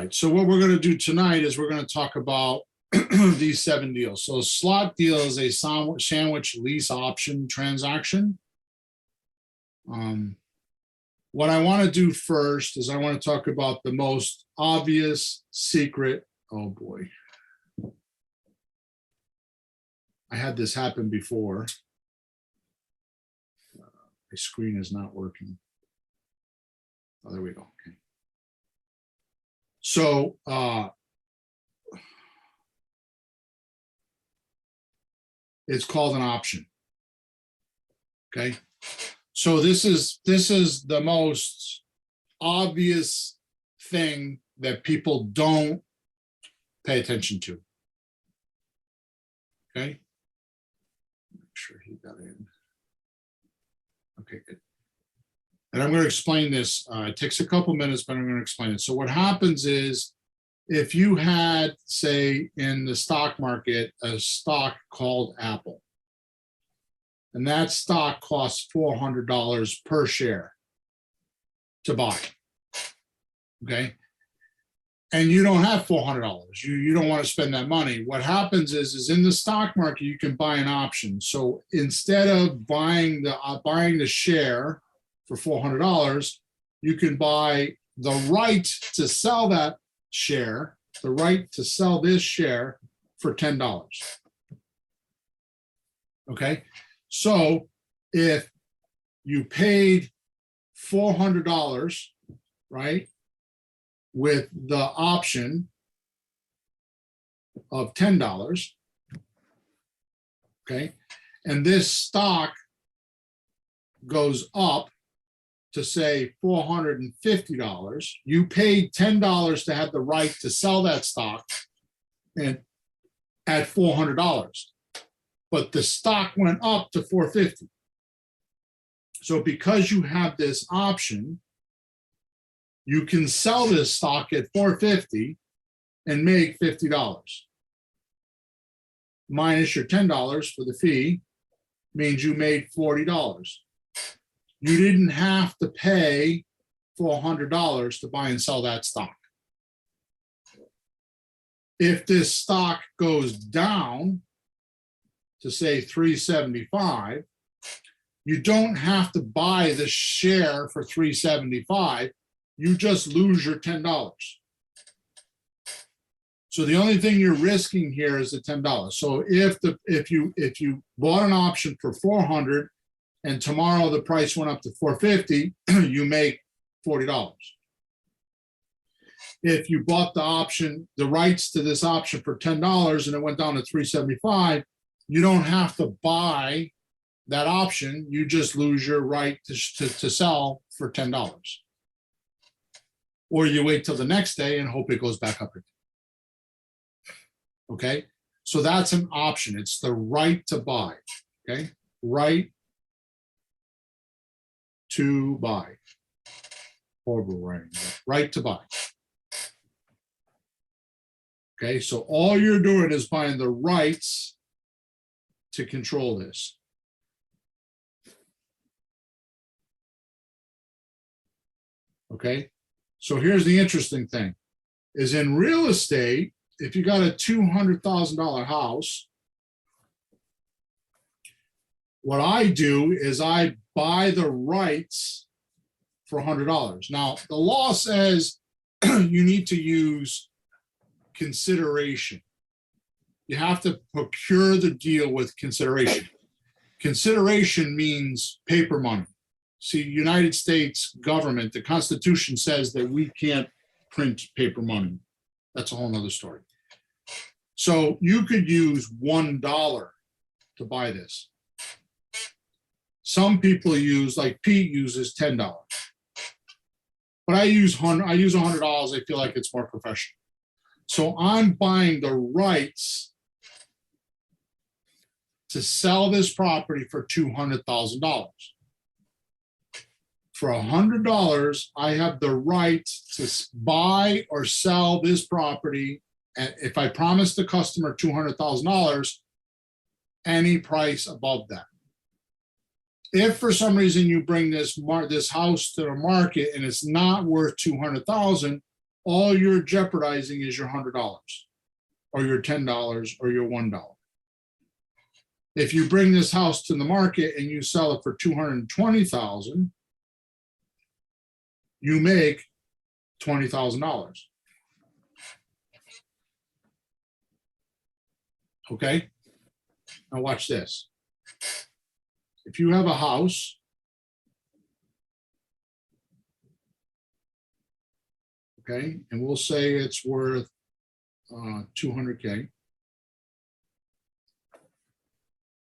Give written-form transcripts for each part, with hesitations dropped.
right, so what we're going to do tonight is we're going to talk about these 7 deals. So a slot deal is a sandwich lease option transaction. What I want to do first is I want to talk about the most obvious secret. Oh boy. I had this happen before. My screen is not working. Oh, there we go. Okay. So it's called an option. Okay. So this is the most obvious thing that people don't pay attention to. Okay. Make sure he got in. Okay, good. And I'm going to explain this. It takes a couple minutes, but I'm going to explain it. So what happens is if you had, say, in the stock market, a stock called Apple, and that stock costs $400 per share to buy, okay? And you don't have $400. You don't want to spend that money. What happens is in the stock market, you can buy an option. So instead of buying the share for $400, you can buy the right to sell that share, the right to sell this share for $10. Okay, so if you paid $400, right, with the option of $10, okay, and this stock goes up to say $450, you paid $10 to have the right to sell that stock and at $400, but the stock went up to $450. So because you have this option, you can sell this stock at $450 and make $50. Minus your $10 for the fee means you made $40. You didn't have to pay $400 to buy and sell that stock. If this stock goes down to say $375, you don't have to buy the share for $375. You just lose your $10. So the only thing you're risking here is the $10. So if you bought an option for $400 and tomorrow the price went up to $450, you make $40. If you bought the option, the rights to this option for $10 and it went down to $375, you don't have to buy that option. You just lose your right to sell for $10. Or you wait till the next day and hope it goes back up again. Okay, so that's an option. It's the right to buy. Okay, right to buy. Horrible writing. Right to buy. Okay, so all you're doing is buying the rights to control this. Okay, so here's the interesting thing, is in real estate, if you got a $200,000 house, what I do is I buy the rights for $100. Now, the law says you need to use consideration. You have to procure the deal with consideration. Consideration means paper money. See, United States government, the Constitution says that we can't print paper money. That's a whole nother story. So you could use $1 to buy this. Some people use, like Pete uses $10. But I use $100. I feel like it's more professional. So I'm buying the rights to sell this property for $200,000. For $100, I have the right to buy or sell this property. And if I promise the customer $200,000, any price above that. If for some reason you bring this house to the market and it's not worth $200,000, all you're jeopardizing is your $100 or your $10 or your $1. If you bring this house to the market and you sell it for $220,000, you make $20,000. Okay? Now watch this. If you have a house, okay, and we'll say it's worth 200K.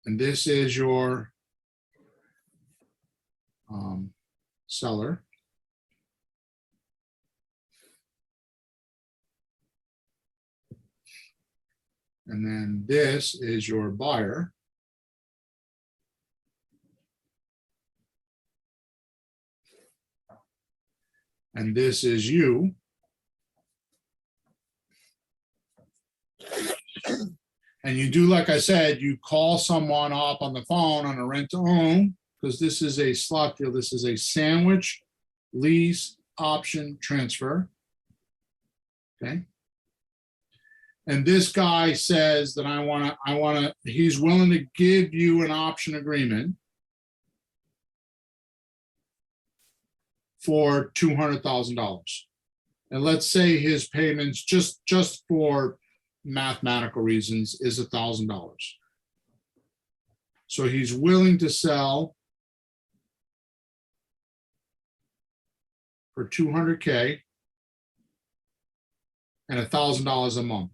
And this is your seller. And then this is your buyer. And this is you. And you do, like I said, you call someone up on the phone on a rent to own, because this is a slot deal. This is a sandwich lease option transfer. Okay. And this guy says that he's willing to give you an option agreement for $200,000. And let's say his payments just for mathematical reasons is $1,000. So he's willing to sell for $200K and $1,000 a month.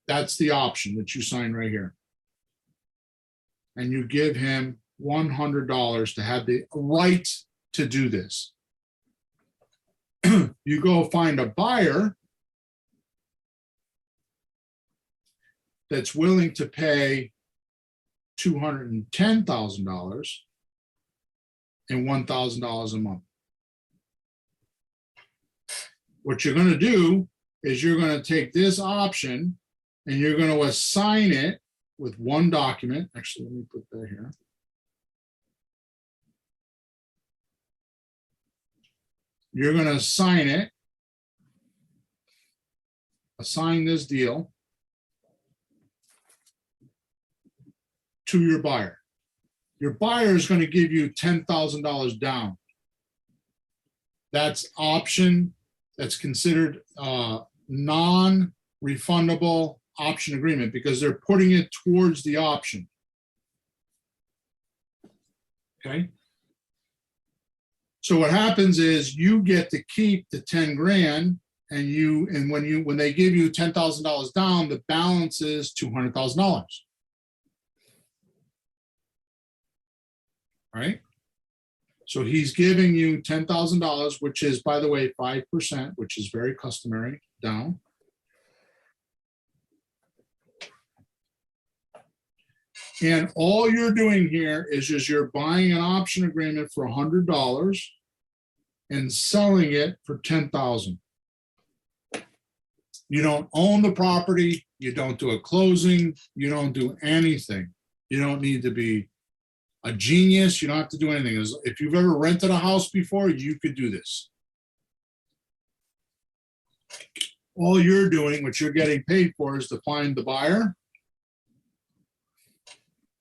That's the option that you sign right here. And you give him $100 to have the right to do this. You go find a buyer that's willing to pay $210,000 and $1,000 a month. What you're going to do is you're going to take this option and you're going to assign it with one document. Actually, let me put that here. You're going to assign this deal to your buyer. Your buyer is going to give you $10,000 down. That's option. That's considered non-refundable option agreement because they're putting it towards the option. Okay. So what happens is you get to keep the 10 grand and when they give you $10,000 down, the balance is $200,000. Right? So he's giving you $10,000, which is, by the way, 5%, which is very customary down. And all you're doing here is just you're buying an option agreement for $100 and selling it for $10,000. You don't own the property. You don't do a closing. You don't do anything. You don't need to be a genius. You don't have to do anything. If you've ever rented a house before, you could do this. All you're doing, what you're getting paid for, is to find the buyer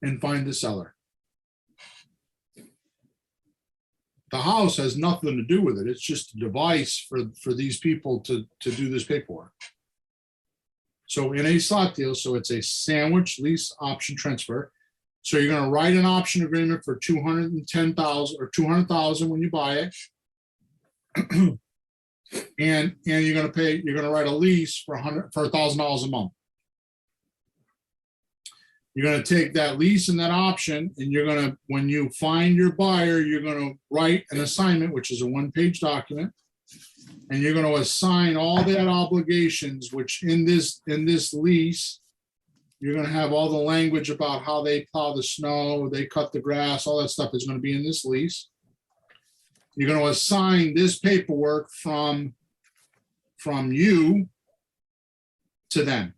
and find the seller. The house has nothing to do with it. It's just a device for these people to do this paperwork. So in a slot deal, so it's a sandwich lease option transfer. So you're going to write an option agreement for $210,000 or $200,000 when you buy it. and you're going to write a lease for $1,000 a month. You're going to take that lease and that option, and you're going to, when you find your buyer, you're going to write an assignment, which is a one-page document, and you're going to assign all that obligations, which in this lease, you're going to have all the language about how they plow the snow, they cut the grass, all that stuff is going to be in this lease. You're going to assign this paperwork from you to them.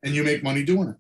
And you make money doing it.